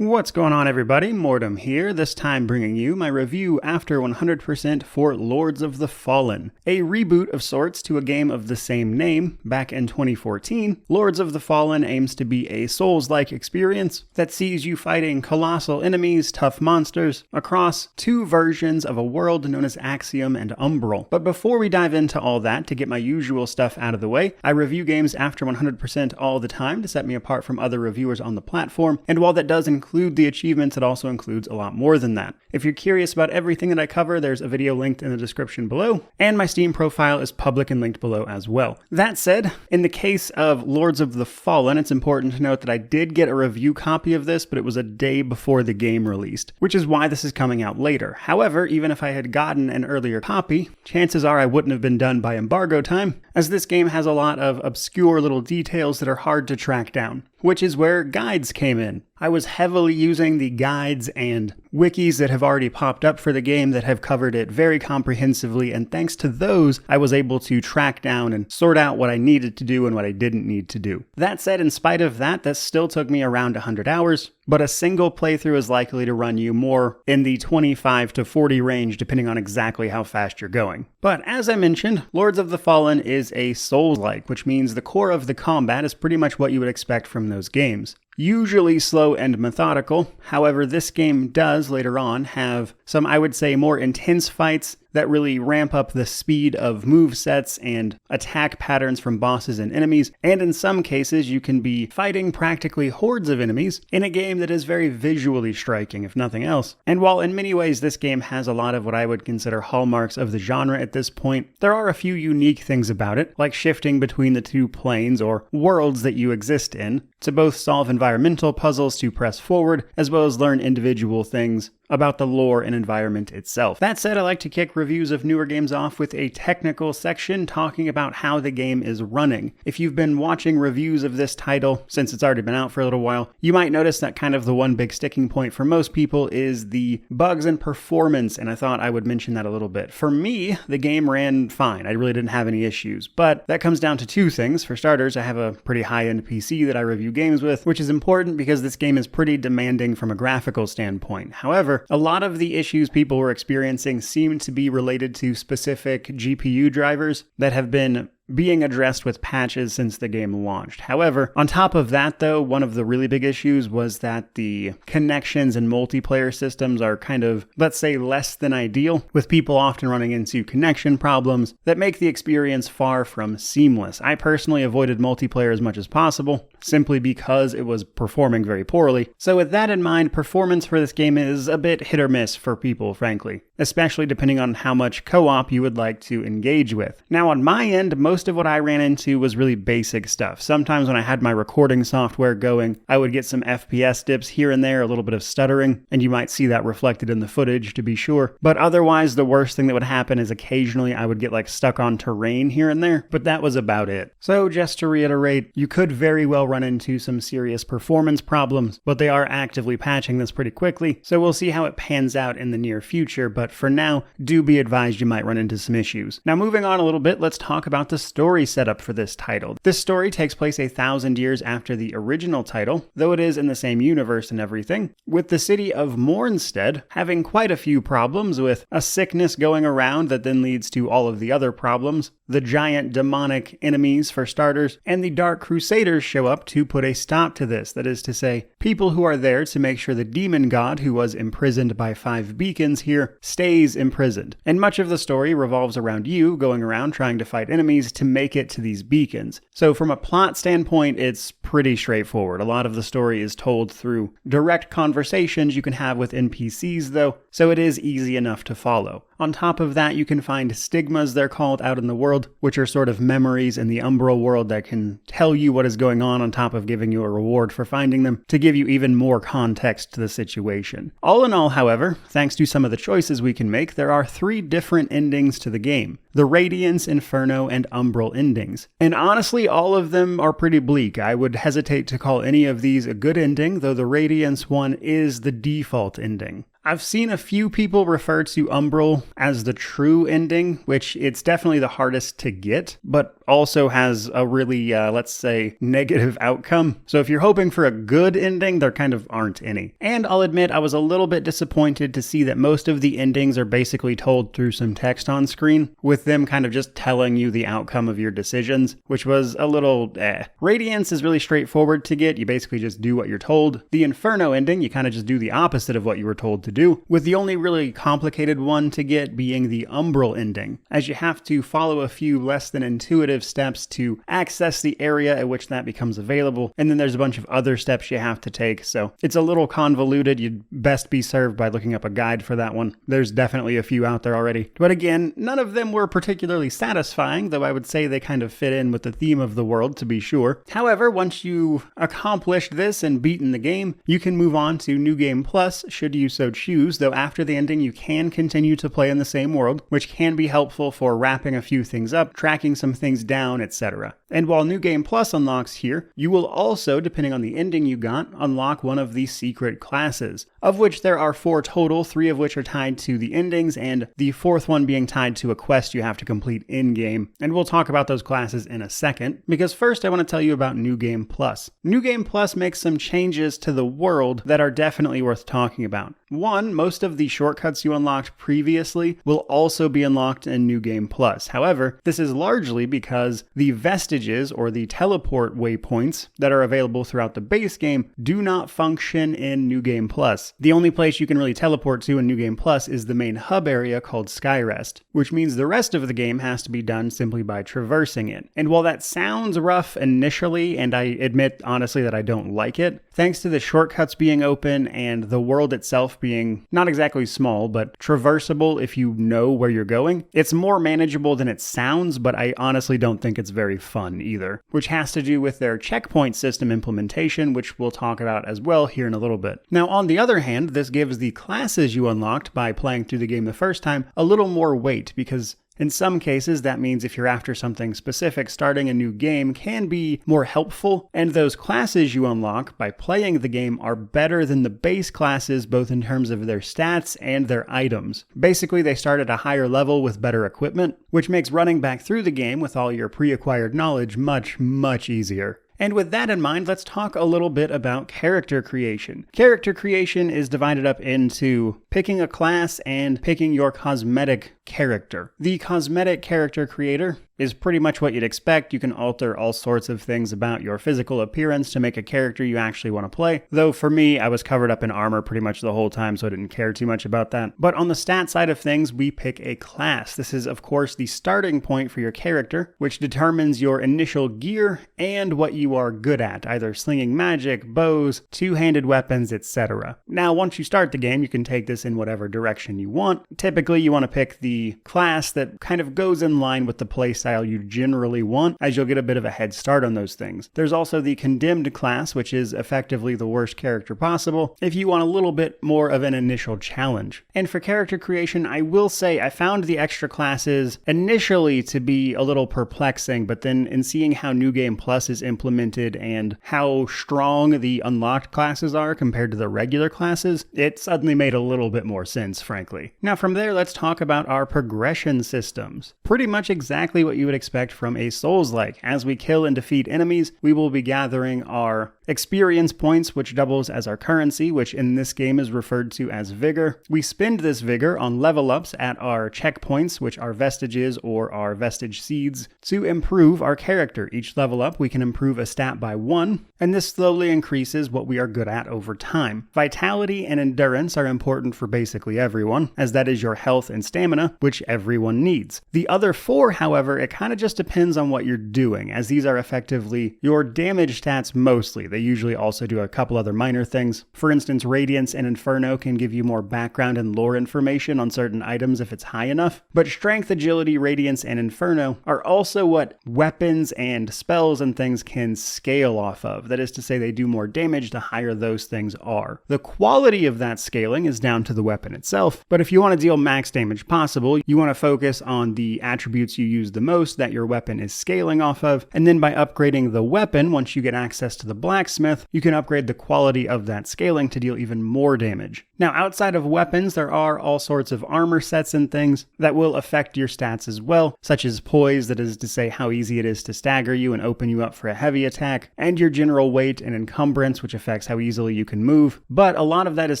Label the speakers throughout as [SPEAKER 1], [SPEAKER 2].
[SPEAKER 1] What's going on, everybody? Mortem here, this time bringing you my review after 100% for Lords of the Fallen. A reboot of sorts to a game of the same name back in 2014, Lords of the Fallen aims to be a Souls-like experience that sees you fighting colossal enemies, tough monsters, across two versions of a world known as Axiom and Umbral. But before we dive into all that, to get my usual stuff out of the way, I review games after 100% all the time to set me apart from other reviewers on the platform, and while that does include the achievements, it also includes a lot more than that. If you're curious about everything that I cover, there's a video linked in the description below, and my Steam profile is public and linked below as well. That said, in the case of Lords of the Fallen, it's important to note that I did get a review copy of this, but it was a day before the game released, which is why this is coming out later. However, even if I had gotten an earlier copy, chances are I wouldn't have been done by embargo time, as this game has a lot of obscure little details that are hard to track down, which is where guides came in. I was heavily using the guides and wikis that have already popped up for the game that have covered it very comprehensively, and thanks to those, I was able to track down and sort out what I needed to do and what I didn't need to do. That said, in spite of that still took me around 100 hours, but a single playthrough is likely to run you more in the 25 to 40 range depending on exactly how fast you're going. But as I mentioned, Lords of the Fallen is a Souls-like, which means the core of the combat is pretty much what you would expect from those games. Usually slow and methodical, however this game does later on have some, I would say, more intense fights that really ramp up the speed of movesets and attack patterns from bosses and enemies, and in some cases you can be fighting practically hordes of enemies in a game that is very visually striking, if nothing else. And while in many ways this game has a lot of what I would consider hallmarks of the genre at this point, there are a few unique things about it, like shifting between the two planes or worlds that you exist in, to both solve environmental puzzles to press forward, as well as learn individual things about the lore and environment itself. That said, I like to kick reviews of newer games off with a technical section talking about how the game is running. If you've been watching reviews of this title since it's already been out for a little while, you might notice that kind of the one big sticking point for most people is the bugs and performance, and I thought I would mention that a little bit. For me, the game ran fine. I really didn't have any issues, but that comes down to two things. For starters, I have a pretty high-end PC that I review games with, which is important because this game is pretty demanding from a graphical standpoint. However, a lot of the issues people were experiencing seem to be related to specific GPU drivers that have been being addressed with patches since the game launched. However, on top of that though, one of the really big issues was that the connections and multiplayer systems are kind of, let's say, less than ideal, with people often running into connection problems that make the experience far from seamless. I personally avoided multiplayer as much as possible, simply because it was performing very poorly. So with that in mind, performance for this game is a bit hit or miss for people, frankly, especially depending on how much co-op you would like to engage with. Now on my end, most of what I ran into was really basic stuff. Sometimes when I had my recording software going, I would get some FPS dips here and there, a little bit of stuttering, and you might see that reflected in the footage to be sure. But otherwise, the worst thing that would happen is occasionally I would get stuck on terrain here and there, but that was about it. So just to reiterate, you could very well run into some serious performance problems, but they are actively patching this pretty quickly, so we'll see how it pans out in the near future, but for now, do be advised you might run into some issues. Now moving on a little bit, let's talk about the story setup for this title. This story takes place 1,000 years after the original title, though it is in the same universe and everything, with the city of Mornstead having quite a few problems with a sickness going around that then leads to all of the other problems, the giant demonic enemies for starters, and the Dark Crusaders show up to put a stop to this. That is to say, people who are there to make sure the demon god who was imprisoned by 5 beacons here stays imprisoned. And much of the story revolves around you going around trying to fight enemies to make it to these beacons. So from a plot standpoint, it's pretty straightforward. A lot of the story is told through direct conversations you can have with NPCs though, so it is easy enough to follow. On top of that, you can find stigmas, they're called, out in the world, which are sort of memories in the Umbral world that can tell you what is going on top of giving you a reward for finding them, to give you even more context to the situation. All in all, however, thanks to some of the choices we can make, there are 3 different endings to the game. The Radiance, Inferno, and Umbral endings. And honestly, all of them are pretty bleak. I would hesitate to call any of these a good ending, though the Radiance one is the default ending. I've seen a few people refer to Umbral as the true ending, which it's definitely the hardest to get, but also has a really, let's say, negative outcome. So if you're hoping for a good ending, there kind of aren't any. And I'll admit I was a little bit disappointed to see that most of the endings are basically told through some text on screen, with them kind of just telling you the outcome of your decisions, which was a little Radiance is really straightforward to get. You basically just do what you're told. The Inferno ending, you kind of just do the opposite of what you were told to do, with the only really complicated one to get being the Umbral ending, as you have to follow a few less than intuitive steps to access the area at which that becomes available, and then there's a bunch of other steps you have to take, so it's a little convoluted. You'd best be served by looking up a guide for that one. There's definitely a few out there already. But again, none of them were particularly satisfying, though I would say they kind of fit in with the theme of the world, to be sure. However, once you've accomplished this and beaten the game, you can move on to New Game Plus, should you so choose, though after the ending you can continue to play in the same world, which can be helpful for wrapping a few things up, tracking some things down, etc. And while New Game Plus unlocks here, you will also, depending on the ending you got, unlock one of the secret classes, of which there are 4 total, 3 of which are tied to the endings, and the 4th one being tied to a quest you have to complete in-game. And we'll talk about those classes in a second, because first I want to tell you about New Game Plus. New Game Plus makes some changes to the world that are definitely worth talking about. One, most of the shortcuts you unlocked previously will also be unlocked in New Game Plus. However, this is largely because the vestiges, or the teleport waypoints, that are available throughout the base game do not function in New Game Plus. The only place you can really teleport to in New Game Plus is the main hub area called Skyrest, which means the rest of the game has to be done simply by traversing it. And while that sounds rough initially, and I admit honestly that I don't like it, thanks to the shortcuts being open and the world itself being not exactly small, but traversable if you know where you're going, it's more manageable than it sounds, but I honestly don't think it's very fun either, which has to do with their checkpoint system implementation, which we'll talk about as well here in a little bit. Now, on the other hand, this gives the classes you unlocked by playing through the game the first time a little more weight, because in some cases, that means if you're after something specific, starting a new game can be more helpful, and those classes you unlock by playing the game are better than the base classes, both in terms of their stats and their items. Basically, they start at a higher level with better equipment, which makes running back through the game with all your pre-acquired knowledge much, much easier. And with that in mind, let's talk a little bit about character creation. Character creation is divided up into picking a class and picking your cosmetic character. The cosmetic character creator is pretty much what you'd expect. You can alter all sorts of things about your physical appearance to make a character you actually want to play. Though for me, I was covered up in armor pretty much the whole time, so I didn't care too much about that. But on the stat side of things, we pick a class. This is, of course, the starting point for your character, which determines your initial gear and what you are good at, either slinging magic, bows, two-handed weapons, etc. Now, once you start the game, you can take this in whatever direction you want. Typically, you want to pick the class that kind of goes in line with the playstyle you generally want, as you'll get a bit of a head start on those things. There's also the condemned class, which is effectively the worst character possible, if you want a little bit more of an initial challenge. And for character creation, I will say I found the extra classes initially to be a little perplexing, but then in seeing how New Game Plus is implemented and how strong the unlocked classes are compared to the regular classes, it suddenly made a little bit more sense, frankly. Now from there, let's talk about our progression systems. Pretty much exactly what you would expect from a Souls-like. As we kill and defeat enemies, we will be gathering our experience points, which doubles as our currency, which in this game is referred to as vigor. We spend this vigor on level ups at our checkpoints, which are vestiges or our vestige seeds, to improve our character. Each level up, we can improve a stat by 1, and this slowly increases what we are good at over time. Vitality and endurance are important for basically everyone, as that is your health and stamina, which everyone needs. The other 4, however, it kind of just depends on what you're doing, as these are effectively your damage stats mostly. They usually also do a couple other minor things. For instance, Radiance and Inferno can give you more background and lore information on certain items if it's high enough, but Strength, Agility, Radiance, and Inferno are also what weapons and spells and things can scale off of. That is to say, they do more damage the higher those things are. The quality of that scaling is down to the weapon itself, but if you want to deal max damage possible, you want to focus on the attributes you use the most that your weapon is scaling off of, and then by upgrading the weapon, once you get access to the blacksmith, you can upgrade the quality of that scaling to deal even more damage. Now, outside of weapons, there are all sorts of armor sets and things that will affect your stats as well, such as poise, that is to say how easy it is to stagger you and open you up for a heavy attack, and your general weight and encumbrance, which affects how easily you can move. But a lot of that is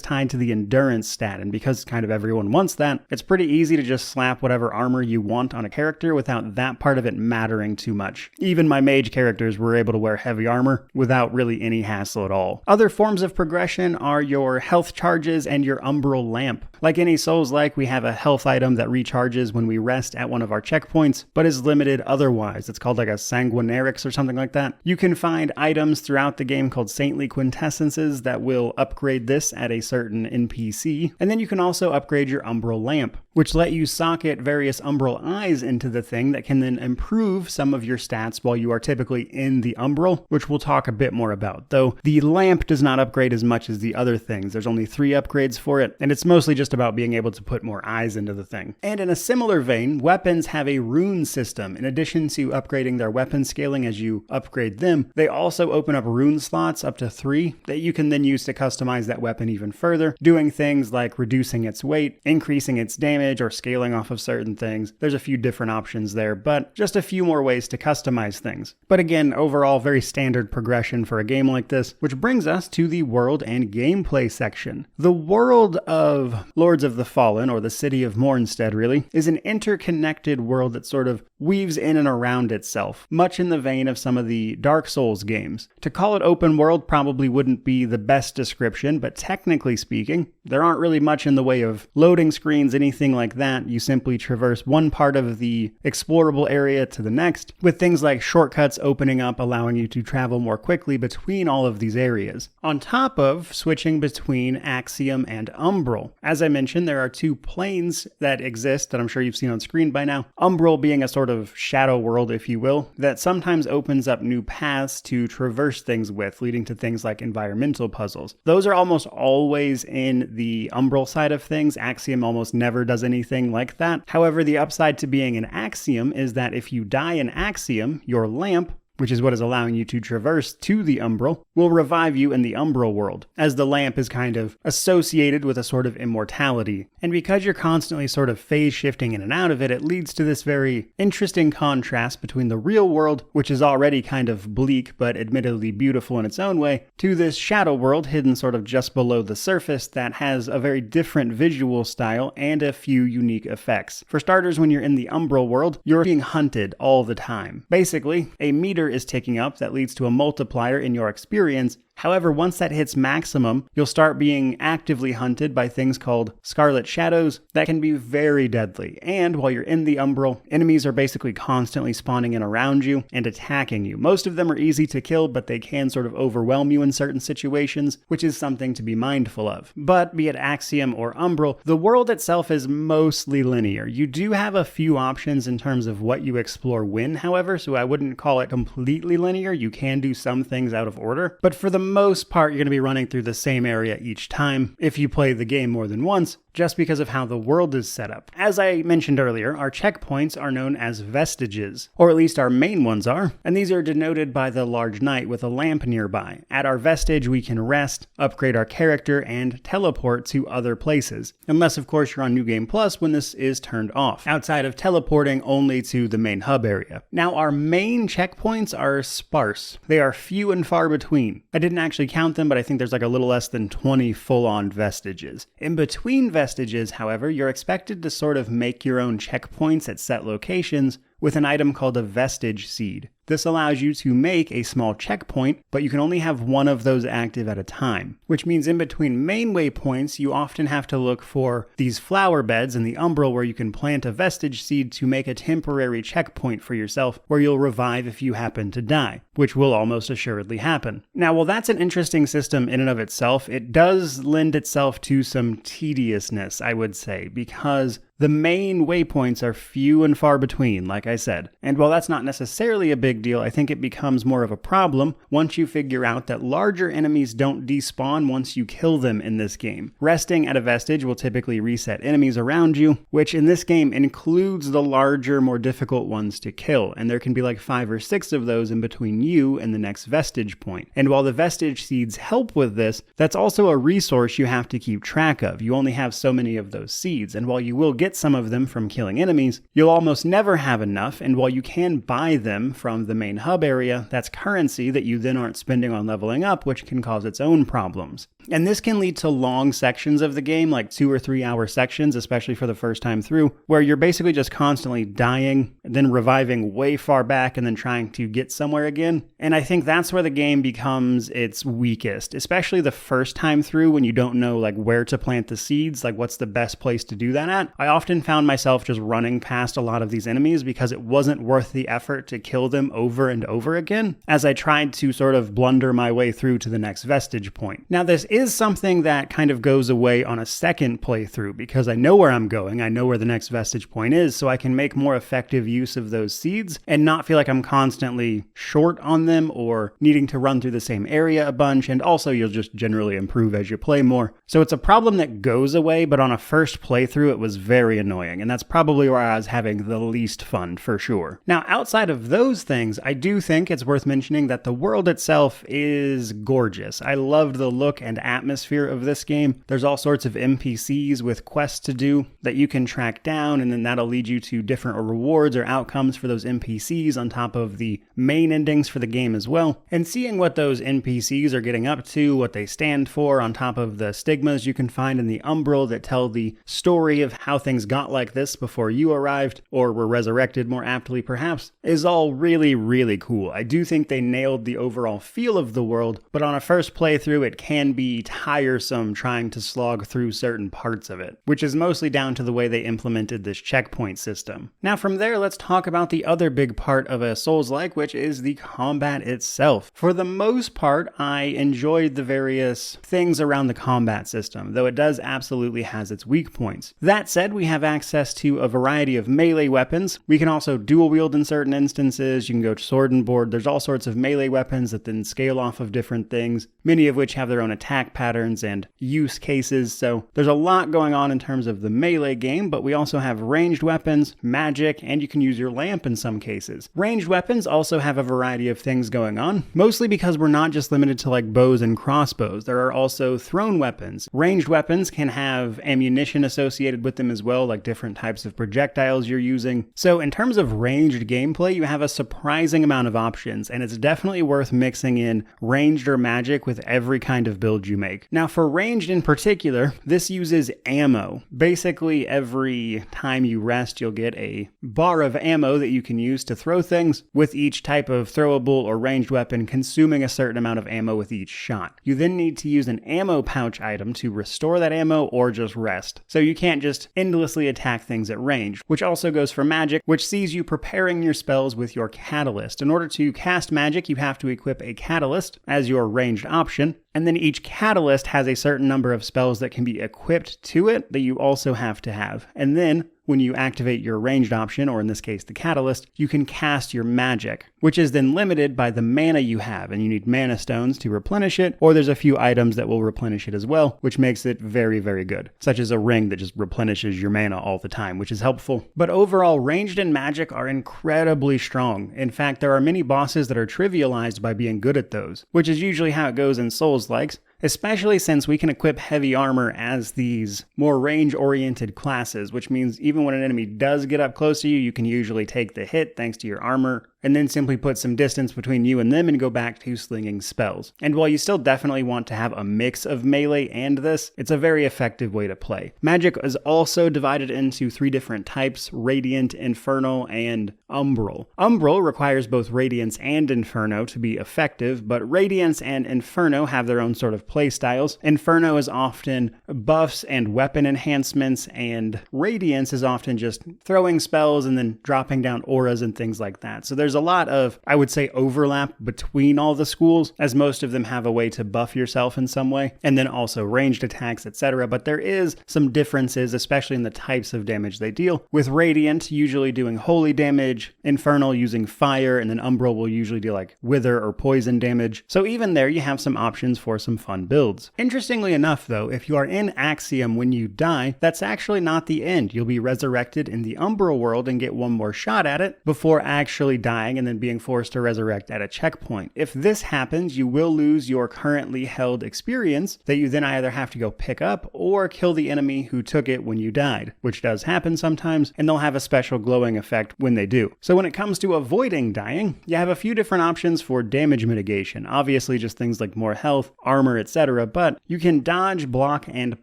[SPEAKER 1] tied to the endurance stat, and because kind of everyone wants that, it's pretty easy to just slap whatever armor you want on a character without that part of it mattering too much. Even my mage characters were able to wear heavy armor without really any hassle at all. Other forms of progression are your health charges and your umbral lamp. Like any Souls-like, we have a health item that recharges when we rest at one of our checkpoints, but is limited otherwise. It's called like a sanguinarix or something like that. You can find items throughout the game called saintly quintessences that will upgrade this at a certain NPC, and then you can also upgrade your umbral lamp, which let you socket various umbral eyes into the thing that can then improve some of your stats while you are typically in the umbral, which we'll talk a bit more about, though the lamp does not upgrade as much as the other things. There's only 3 upgrades for it, and it's mostly just about being able to put more eyes into the thing. And in a similar vein, weapons have a rune system. In addition to upgrading their weapon scaling as you upgrade them, they also open up rune slots up to 3 that you can then use to customize that weapon even further, doing things like reducing its weight, increasing its damage, or scaling off of certain things. There's a few different options there, but just a few more ways to customize things. But again, overall, very standard progression for a game like this, which brings us to the world and gameplay section. The world of Lords of the Fallen, or the City of Mornstead really, is an interconnected world that sort of weaves in and around itself, much in the vein of some of the Dark Souls games. To call it open world probably wouldn't be the best description, but technically speaking, there aren't really much in the way of loading screens, anything like that. You simply traverse one part of the explorable area to the next, with things like shortcuts opening up, allowing you to travel more quickly between all of these areas, on top of switching between Axiom and Umbral. As I mentioned, there are 2 planes that exist that I'm sure you've seen on screen by now. Umbral being a sort of shadow world, if you will, that sometimes opens up new paths to traverse things with, leading to things like environmental puzzles. Those are almost always in the Umbral side of things. Axiom almost never does anything like that. However, the upside to being an Axiom is that if you die in Axiom, your lamp, which is what is allowing you to traverse to the Umbral, will revive you in the Umbral world, as the lamp is kind of associated with a sort of immortality. And because you're constantly sort of phase shifting in and out of it, it leads to this very interesting contrast between the real world, which is already kind of bleak but admittedly beautiful in its own way, to this shadow world hidden sort of just below the surface that has a very different visual style and a few unique effects. For starters, when you're in the Umbral world, you're being hunted all the time. Basically, a meter is ticking up that leads to a multiplier in your experience. However, once that hits maximum, you'll start being actively hunted by things called Scarlet Shadows that can be very deadly. And while you're in the Umbral, enemies are basically constantly spawning in around you and attacking you. Most of them are easy to kill, but they can sort of overwhelm you in certain situations, which is something to be mindful of. But be it Axiom or Umbral, the world itself is mostly linear. You do have a few options in terms of what you explore when, however, so I wouldn't call it completely linear. You can do some things out of order, but for the most part, you're going to be running through the same area each time if you play the game more than once, just because of how the world is set up. As I mentioned earlier, our checkpoints are known as vestiges, or at least our main ones are, and these are denoted by the large knight with a lamp nearby. At our vestige, we can rest, upgrade our character, and teleport to other places, unless of course you're on New Game Plus when this is turned off, outside of teleporting only to the main hub area. Now, our main checkpoints are sparse. They are few and far between. I didn't actually count them, but I think there's like a little less than 20 full-on vestiges. In between vestiges, however, you're expected to sort of make your own checkpoints at set locations with an item called a vestige seed. This allows you to make a small checkpoint, but you can only have one of those active at a time, which means in between main waypoints, you often have to look for these flower beds in the Umbral where you can plant a vestige seed to make a temporary checkpoint for yourself where you'll revive if you happen to die, which will almost assuredly happen. Now, while that's an interesting system in and of itself, it does lend itself to some tediousness, I would say, because The main waypoints are few and far between, like I said. And while that's not necessarily a big deal, I think it becomes more of a problem once you figure out that larger enemies don't despawn once you kill them in this game. Resting at a vestige will typically reset enemies around you, which in this game includes the larger, more difficult ones to kill, and there can be like 5 or 6 of those in between you and the next vestige point. And while the vestige seeds help with this, that's also a resource you have to keep track of. You only have so many of those seeds, and while you will get some of them from killing enemies, you'll almost never have enough, and while you can buy them from the main hub area, that's currency that you then aren't spending on leveling up, which can cause its own problems. And this can lead to long sections of the game, like 2 or 3 hour sections, especially for the first time through, where you're basically just constantly dying, then reviving way far back, and then trying to get somewhere again. And I think that's where the game becomes its weakest, especially the first time through when you don't know like where to plant the seeds, like what's the best place to do that at. I often found myself just running past a lot of these enemies because it wasn't worth the effort to kill them over and over again, as I tried to sort of blunder my way through to the next vestige point. Now this is something that kind of goes away on a second playthrough because I know where I'm going, I know where the next vestige point is, so I can make more effective use of those seeds and not feel like I'm constantly short on them or needing to run through the same area a bunch, and also you'll just generally improve as you play more. So it's a problem that goes away, but on a first playthrough it was very annoying, and that's probably where I was having the least fun for sure. Now outside of those things, I do think it's worth mentioning that the world itself is gorgeous. I loved the look and atmosphere of this game. There's all sorts of NPCs with quests to do that you can track down, and then that'll lead you to different rewards or outcomes for those NPCs on top of the main endings for the game as well. And seeing what those NPCs are getting up to, what they stand for, on top of the stigmas you can find in the Umbral that tell the story of how things got like this before you arrived, or were resurrected more aptly perhaps, is all really, really cool. I do think they nailed the overall feel of the world, but on a first playthrough it can be tiresome trying to slog through certain parts of it, which is mostly down to the way they implemented this checkpoint system. Now from there, let's talk about the other big part of a Souls-like, which is the combat itself. For the most part, I enjoyed the various things around the combat system, though it does absolutely has its weak points. That said, we have access to a variety of melee weapons. We can also dual wield in certain instances. You can go sword and board. There's all sorts of melee weapons that then scale off of different things, many of which have their own attack patterns and use cases, so there's a lot going on in terms of the melee game, but we also have ranged weapons, magic, and you can use your lamp in some cases. Ranged weapons also have a variety of things going on, mostly because we're not just limited to like bows and crossbows. There are also thrown weapons. Ranged weapons can have ammunition associated with them as well, like different types of projectiles you're using. So in terms of ranged gameplay, you have a surprising amount of options, and it's definitely worth mixing in ranged or magic with every kind of build you make. Now for ranged in particular, this uses ammo. Basically every time you rest, you'll get a bar of ammo that you can use to throw things, with each type of throwable or ranged weapon consuming a certain amount of ammo with each shot. You then need to use an ammo pouch item to restore that ammo or just rest. So you can't just endlessly attack things at range, which also goes for magic, which sees you preparing your spells with your catalyst. In order to cast magic, you have to equip a catalyst as your ranged option, and then each catalyst has a certain number of spells that can be equipped to it that you also have to have. And then when you activate your ranged option, or in this case the catalyst, you can cast your magic, which is then limited by the mana you have, and you need mana stones to replenish it, or there's a few items that will replenish it as well, which makes it very, very good, such as a ring that just replenishes your mana all the time, which is helpful. But overall, ranged and magic are incredibly strong. In fact, there are many bosses that are trivialized by being good at those, which is usually how it goes in Souls-likes, especially since we can equip heavy armor as these more range-oriented classes, which means even when an enemy does get up close to you, you can usually take the hit thanks to your armor, and then simply put some distance between you and them and go back to slinging spells. And while you still definitely want to have a mix of melee and this, it's a very effective way to play. Magic is also divided into 3 different types: Radiant, Infernal, and Umbral. Umbral requires both Radiance and Inferno to be effective, but Radiance and Inferno have their own sort of playstyles. Inferno is often buffs and weapon enhancements, and Radiance is often just throwing spells and then dropping down auras and things like that. So there's there's a lot of, I would say, overlap between all the schools, as most of them have a way to buff yourself in some way, and then also ranged attacks, etc. But there is some differences, especially in the types of damage they deal, with Radiant usually doing holy damage, Infernal using fire, and then Umbral will usually do like wither or poison damage. So even there you have some options for some fun builds. Interestingly enough though, if you are in Axiom when you die, that's actually not the end. You'll be resurrected in the Umbral world and get one more shot at it before actually dying and then being forced to resurrect at a checkpoint. If this happens, you will lose your currently held experience that you then either have to go pick up or kill the enemy who took it when you died, which does happen sometimes, and they'll have a special glowing effect when they do. So when it comes to avoiding dying, you have a few different options for damage mitigation. Obviously just things like more health, armor, etc., but you can dodge, block, and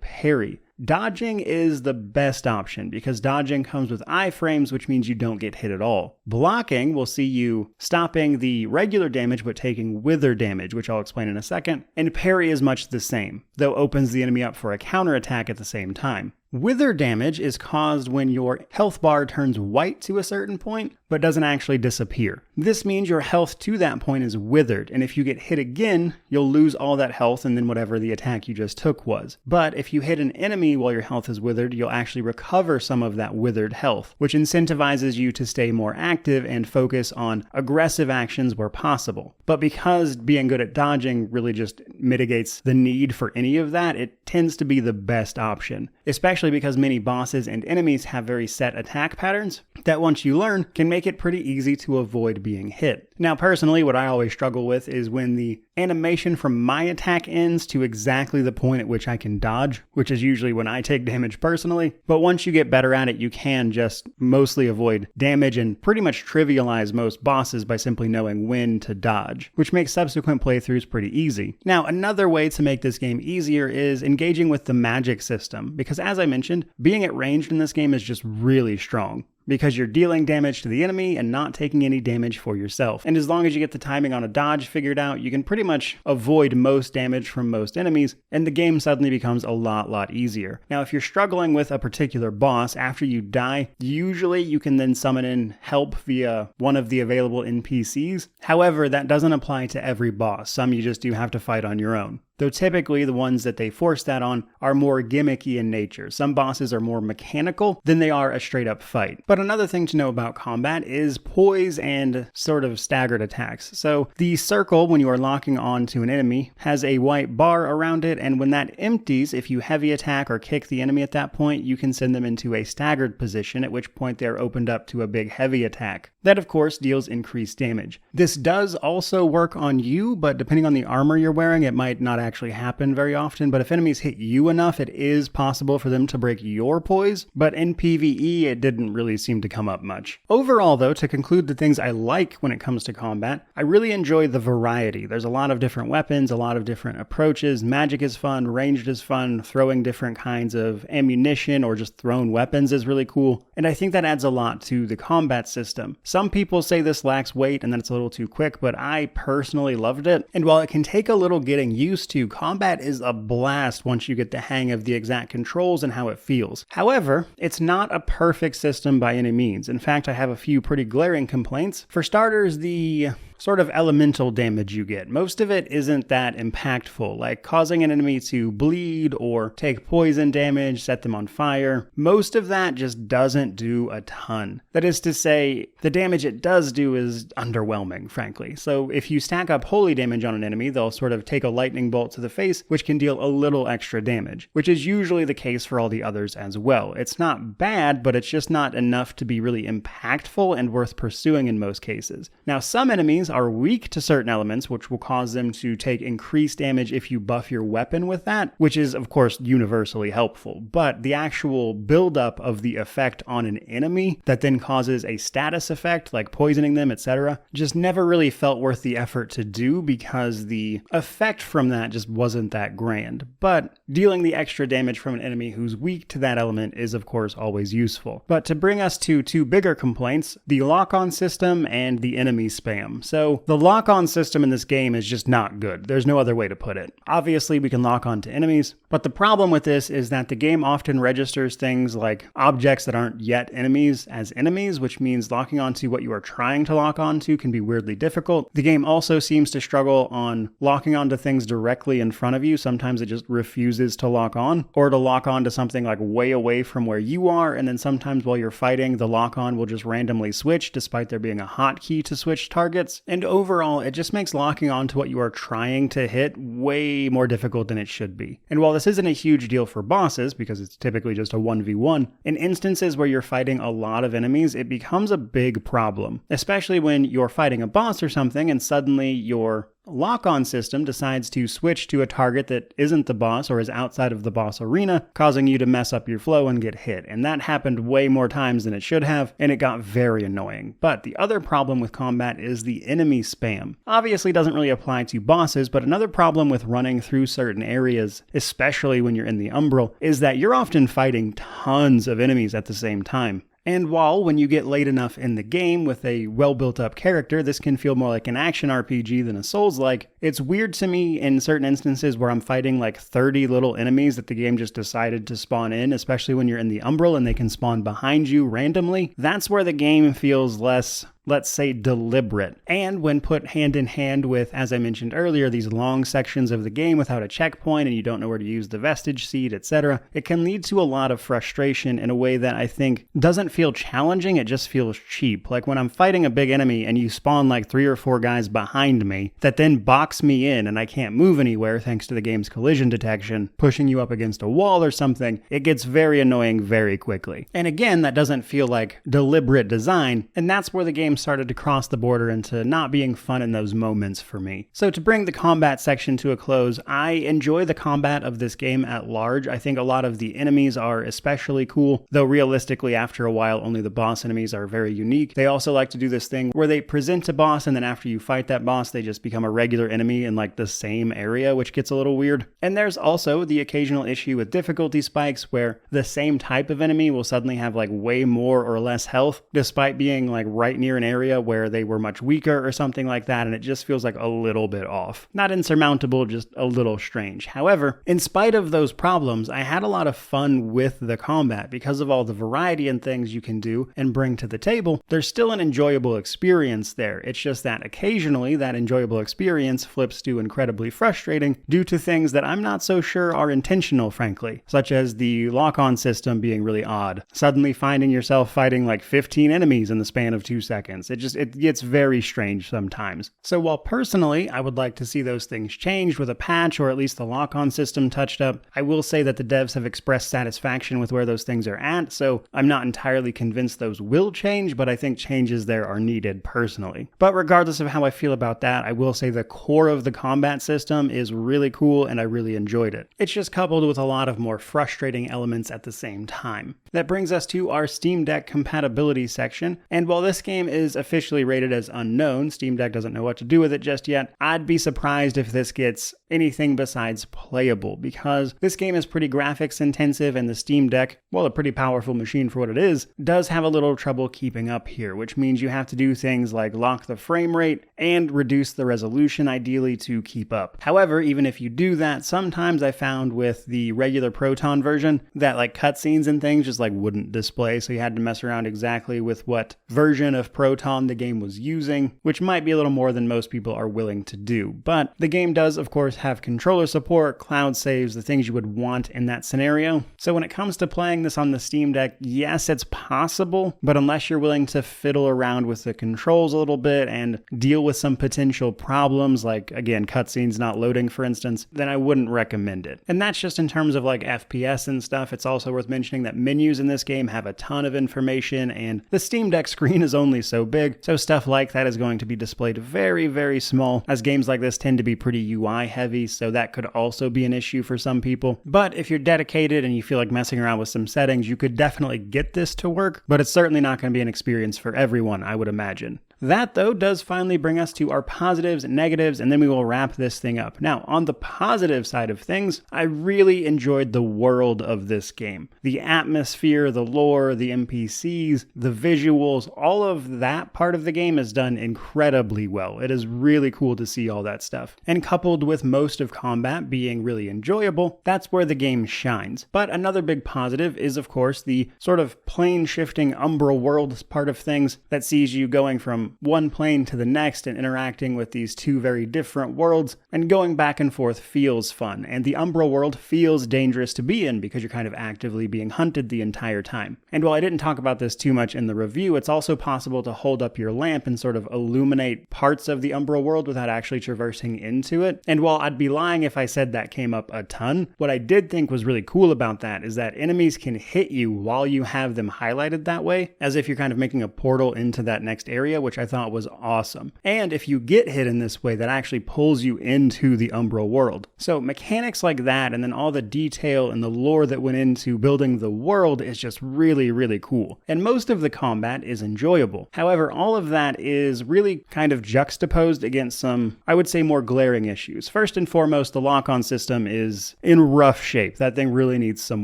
[SPEAKER 1] parry. Dodging is the best option because dodging comes with iframes, which means you don't get hit at all. Blocking will see you stopping the regular damage but taking wither damage, which I'll explain in a second. And parry is much the same, though opens the enemy up for a counterattack at the same time. Wither damage is caused when your health bar turns white to a certain point, but doesn't actually disappear. This means your health to that point is withered, and if you get hit again, you'll lose all that health and then whatever the attack you just took was. But if you hit an enemy while your health is withered, you'll actually recover some of that withered health, which incentivizes you to stay more active and focus on aggressive actions where possible. But because being good at dodging really just mitigates the need for any of that, it tends to be the best option, especially because many bosses and enemies have very set attack patterns that once you learn can make it pretty easy to avoid being hit. Now personally, what I always struggle with is when the animation from my attack ends to exactly the point at which I can dodge, which is usually when I take damage personally. But once you get better at it, you can just mostly avoid damage and pretty much trivialize most bosses by simply knowing when to dodge, which makes subsequent playthroughs pretty easy. Now, another way to make this game easier is engaging with the magic system, because as I mentioned, being at ranged in this game is just really strong, because you're dealing damage to the enemy and not taking any damage for yourself. And as long as you get the timing on a dodge figured out, you can pretty much avoid most damage from most enemies, and the game suddenly becomes a lot easier. Now, if you're struggling with a particular boss after you die, usually you can then summon in help via one of the available NPCs. However, that doesn't apply to every boss. Some you just do have to fight on your own. Though typically the ones that they force that on are more gimmicky in nature. Some bosses are more mechanical than they are a straight up fight. But another thing to know about combat is poise and sort of staggered attacks. So the circle, when you are locking onto an enemy, has a white bar around it, and when that empties, if you heavy attack or kick the enemy at that point, you can send them into a staggered position, at which point they're opened up to a big heavy attack. That of course deals increased damage. This does also work on you, but depending on the armor you're wearing, it might not actually happen very often. But if enemies hit you enough, it is possible for them to break your poise, but in PvE it didn't really seem to come up much. Overall though, to conclude the things I like when it comes to combat, I really enjoy the variety. There's a lot of different weapons, a lot of different approaches. Magic is fun, ranged is fun, throwing different kinds of ammunition or just thrown weapons is really cool, and I think that adds a lot to the combat system. Some people say this lacks weight and that it's a little too quick, but I personally loved it, and while it can take a little getting used to, combat is a blast once you get the hang of the exact controls and how it feels. However, it's not a perfect system by any means. In fact, I have a few pretty glaring complaints. For starters, the sort of elemental damage you get. Most of it isn't that impactful, like causing an enemy to bleed or take poison damage, set them on fire. Most of that just doesn't do a ton. That is to say, the damage it does do is underwhelming, frankly. So if you stack up holy damage on an enemy, they'll sort of take a lightning bolt to the face, which can deal a little extra damage, which is usually the case for all the others as well. It's not bad, but it's just not enough to be really impactful and worth pursuing in most cases. Now, some enemies are weak to certain elements, which will cause them to take increased damage if you buff your weapon with that, which is of course universally helpful. But the actual buildup of the effect on an enemy that then causes a status effect like poisoning them, etc., just never really felt worth the effort to do because the effect from that just wasn't that grand. But dealing the extra damage from an enemy who's weak to that element is of course always useful. But to bring us to two bigger complaints, the lock-on system and the enemy spam. So So the lock-on system in this game is just not good. There's no other way to put it. Obviously, we can lock on to enemies, but the problem with this is that the game often registers things like objects that aren't yet enemies as enemies, which means locking onto what you are trying to lock onto can be weirdly difficult. The game also seems to struggle on locking onto things directly in front of you. Sometimes it just refuses to lock on, or to lock on to something like way away from where you are, and then sometimes while you're fighting, the lock-on will just randomly switch despite there being a hotkey to switch targets. And overall, it just makes locking on to what you are trying to hit way more difficult than it should be. And while this isn't a huge deal for bosses, because it's typically just a 1v1, in instances where you're fighting a lot of enemies, it becomes a big problem, especially when you're fighting a boss or something and suddenly your lock-on system decides to switch to a target that isn't the boss or is outside of the boss arena, causing you to mess up your flow and get hit. And that happened way more times than it should have, and it got very annoying. But the other problem with combat is the enemy spam. Obviously doesn't really apply to bosses, but another problem with running through certain areas, especially when you're in the Umbral, is that you're often fighting tons of enemies at the same time. And while when you get late enough in the game with a well-built up character, this can feel more like an action RPG than a Souls-like, it's weird to me in certain instances where I'm fighting like 30 little enemies that the game just decided to spawn in, especially when you're in the Umbral and they can spawn behind you randomly. That's where the game feels less, let's say, deliberate. And when put hand in hand with, as I mentioned earlier, these long sections of the game without a checkpoint and you don't know where to use the vestige seed, etc., it can lead to a lot of frustration in a way that I think doesn't feel challenging, it just feels cheap. Like when I'm fighting a big enemy and you spawn like 3 or 4 guys behind me that then box me in and I can't move anywhere thanks to the game's collision detection, pushing you up against a wall or something, it gets very annoying very quickly. And again, that doesn't feel like deliberate design, and that's where the game started to cross the border into not being fun in those moments for me. So to bring the combat section to a close, I enjoy the combat of this game at large. I think a lot of the enemies are especially cool, though realistically after a while only the boss enemies are very unique. They also like to do this thing where they present a boss and then after you fight that boss they just become a regular enemy in like the same area, which gets a little weird. And there's also the occasional issue with difficulty spikes where the same type of enemy will suddenly have like way more or less health despite being like right near an area where they were much weaker or something like that, and it just feels like a little bit off. Not insurmountable, just a little strange. However, in spite of those problems, I had a lot of fun with the combat because of all the variety and things you can do and bring to the table. There's still an enjoyable experience there. It's just that occasionally that enjoyable experience flips to incredibly frustrating due to things that I'm not so sure are intentional, frankly, such as the lock-on system being really odd. Suddenly finding yourself fighting like 15 enemies in the span of 2 seconds. It gets very strange sometimes. So while personally I would like to see those things changed with a patch or at least the lock-on system touched up, I will say that the devs have expressed satisfaction with where those things are at, so I'm not entirely convinced those will change, but I think changes there are needed personally. But regardless of how I feel about that, I will say the core of the combat system is really cool and I really enjoyed it. It's just coupled with a lot of more frustrating elements at the same time. That brings us to our Steam Deck compatibility section, and while this game is officially rated as unknown, Steam Deck doesn't know what to do with it just yet, I'd be surprised if this gets anything besides playable, because this game is pretty graphics intensive and the Steam Deck, while a pretty powerful machine for what it is, does have a little trouble keeping up here, which means you have to do things like lock the frame rate and reduce the resolution ideally to keep up. However, even if you do that, sometimes I found with the regular Proton version that like cutscenes and things just like wouldn't display, so you had to mess around exactly with what version of Proton the game was using, which might be a little more than most people are willing to do. But the game does, of course, have controller support, cloud saves, the things you would want in that scenario. So when it comes to playing this on the Steam Deck, yes, it's possible, but unless you're willing to fiddle around with the controls a little bit and deal with some potential problems, like, again, cutscenes not loading, for instance, then I wouldn't recommend it. And that's just in terms of like FPS and stuff. It's also worth mentioning that menus in this game have a ton of information, and the Steam Deck screen is only so big, so stuff like that is going to be displayed very, very small, as games like this tend to be pretty UI heavy, so that could also be an issue for some people. But if you're dedicated and you feel like messing around with some settings, you could definitely get this to work, but it's certainly not going to be an experience for everyone, I would imagine. That, though, does finally bring us to our positives and negatives, and then we will wrap this thing up. Now, on the positive side of things, I really enjoyed the world of this game. The atmosphere, the lore, the NPCs, the visuals, all of that part of the game is done incredibly well. It is really cool to see all that stuff. And coupled with most of combat being really enjoyable, that's where the game shines. But another big positive is, of course, the sort of plane-shifting Umbral world part of things that sees you going from one plane to the next and interacting with these two very different worlds, and going back and forth feels fun. And the Umbral world feels dangerous to be in because you're kind of actively being hunted the entire time. And while I didn't talk about this too much in the review, it's also possible to hold up your lamp and sort of illuminate parts of the Umbral world without actually traversing into it. And while I'd be lying if I said that came up a ton, what I did think was really cool about that is that enemies can hit you while you have them highlighted that way, as if you're kind of making a portal into that next area, which I thought was awesome. And if you get hit in this way, that actually pulls you into the Umbral world. So mechanics like that, and then all the detail and the lore that went into building the world is just really, really cool. And most of the combat is enjoyable. However, all of that is really kind of juxtaposed against some, I would say, more glaring issues. First and foremost, the lock-on system is in rough shape. That thing really needs some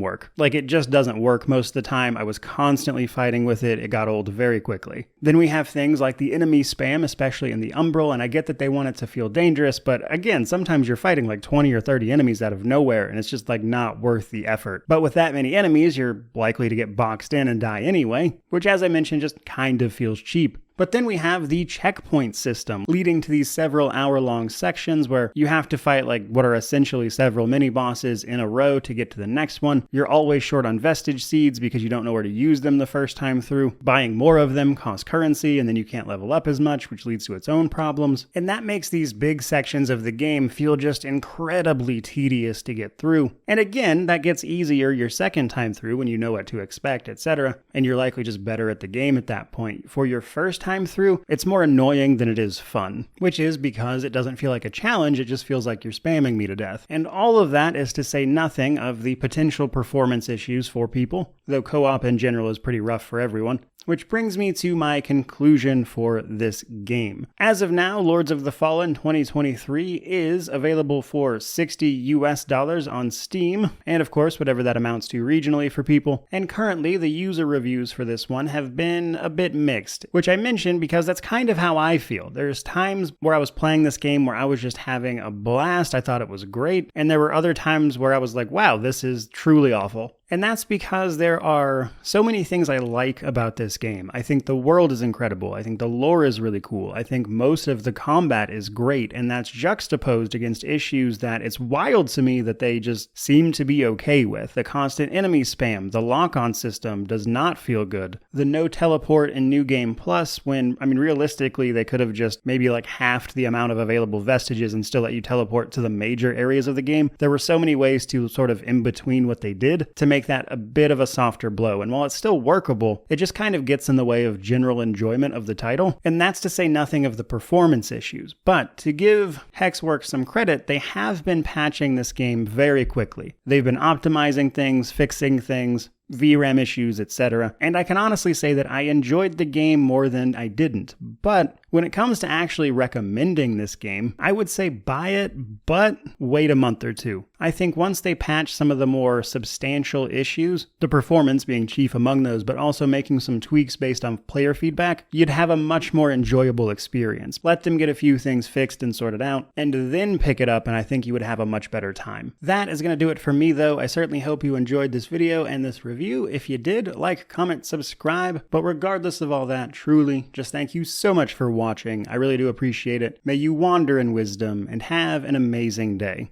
[SPEAKER 1] work. Like, it just doesn't work most of the time. I was constantly fighting with it. It got old very quickly. Then we have things like the enemy spam, especially in the Umbral, and I get that they want it to feel dangerous, but again, sometimes you're fighting like 20 or 30 enemies out of nowhere, and it's just like not worth the effort. But with that many enemies, you're likely to get boxed in and die anyway, which, as I mentioned, just kind of feels cheap. But then we have the checkpoint system, leading to these several hour-long sections where you have to fight like what are essentially several mini-bosses in a row to get to the next one. You're always short on vestige seeds because you don't know where to use them the first time through. Buying more of them costs currency, and then you can't level up as much, which leads to its own problems. And that makes these big sections of the game feel just incredibly tedious to get through. And again, that gets easier your second time through when you know what to expect, etc. And you're likely just better at the game at that point. For your first time through, it's more annoying than it is fun, which is because it doesn't feel like a challenge, it just feels like you're spamming me to death. And all of that is to say nothing of the potential performance issues for people, though co-op in general is pretty rough for everyone. Which brings me to my conclusion for this game. As of now, Lords of the Fallen 2023 is available for $60 on Steam, and of course whatever that amounts to regionally for people. And currently the user reviews for this one have been a bit mixed, which I mentioned because that's kind of how I feel. There's times where I was playing this game where I was just having a blast, I thought it was great, and there were other times where I was like, wow, this is truly awful. And that's because there are so many things I like about this game. I think the world is incredible. I think the lore is really cool. I think most of the combat is great, and that's juxtaposed against issues that it's wild to me that they just seem to be okay with. The constant enemy spam, the lock-on system does not feel good. The no teleport in New Game Plus when, realistically, they could have just maybe like halved the amount of available vestiges and still let you teleport to the major areas of the game. There were so many ways to sort of in between what they did to make that a bit of a softer blow. And while it's still workable, it just kind of gets in the way of general enjoyment of the title. And that's to say nothing of the performance issues. But to give Hexworks some credit, they have been patching this game very quickly. They've been optimizing things, fixing things, VRAM issues, etc. And I can honestly say that I enjoyed the game more than I didn't. But when it comes to actually recommending this game, I would say buy it, but wait a month or two. I think once they patch some of the more substantial issues, the performance being chief among those, but also making some tweaks based on player feedback, you'd have a much more enjoyable experience. Let them get a few things fixed and sorted out, and then pick it up, and I think you would have a much better time. That is going to do it for me, though. I certainly hope you enjoyed this video and this review. If you did, like, comment, subscribe, but regardless of all that, truly, just thank you so much for watching. I really do appreciate it. May you wander in wisdom and have an amazing day.